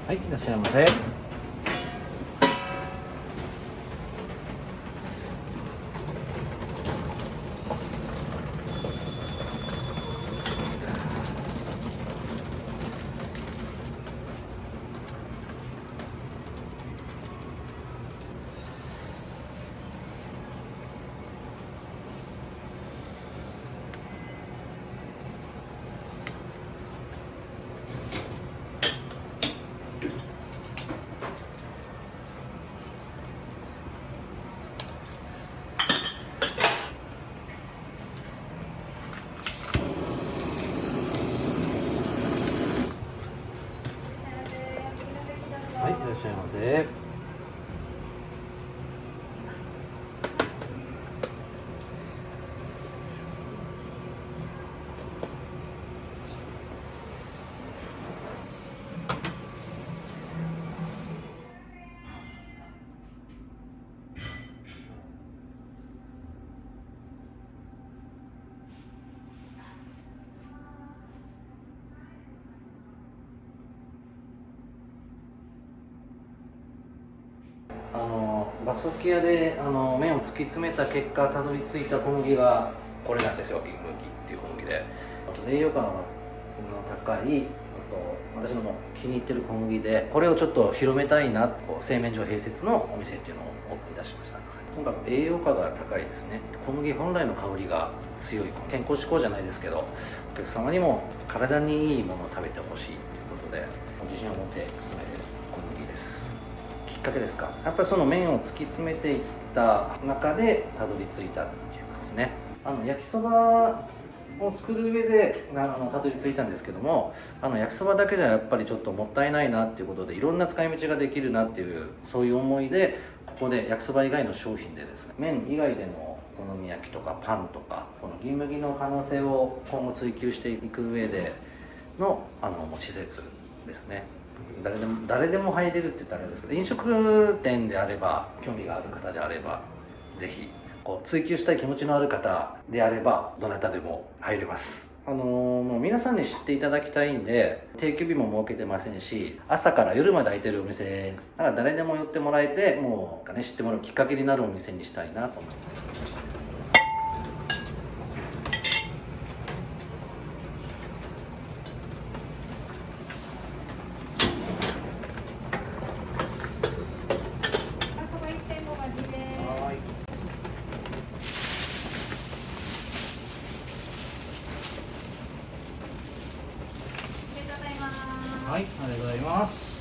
はい、いらっしゃいませ。はい、いらっしゃいませ。バスキ屋で麺を突き詰めた結果たどり着いた小麦がこれなんですよ。銀麦っていう小麦で栄養価の高い、あと私のも気に入ってる小麦で、これをちょっと広めたいな、製麺所併設のお店っていうのをオープンいたしました。とにかく栄養価が高いですね。小麦本来の香りが強い、健康志向じゃないですけど、お客様にも体にいいものを食べてほしいということで自信を持って進める小麦です。きっかけですか、やっぱりその麺を突き詰めていった中でたどり着いたっていうかですね、焼きそばを作る上でたどり着いたんですけども、焼きそばだけじゃやっぱりちょっともったいないなっていうことで、いろんな使い道ができるなっていう、そういう思いでここで焼きそば以外の商品でですね、麺以外でのお好み焼きとかパンとか、この銀麦の可能性を今後追求していく上での施設ですね。誰でも入れるって言ったらあれですけど、飲食店であれば、興味がある方であればぜひ追求したい気持ちのある方であればどなたでも入れます。もう皆さんに知っていただきたいんで、定休日も設けてませんし、朝から夜まで開いてるお店だから誰でも寄ってもらえて、もう知ってもらうきっかけになるお店にしたいなと思います。はい、ありがとうございます。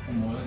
お前これ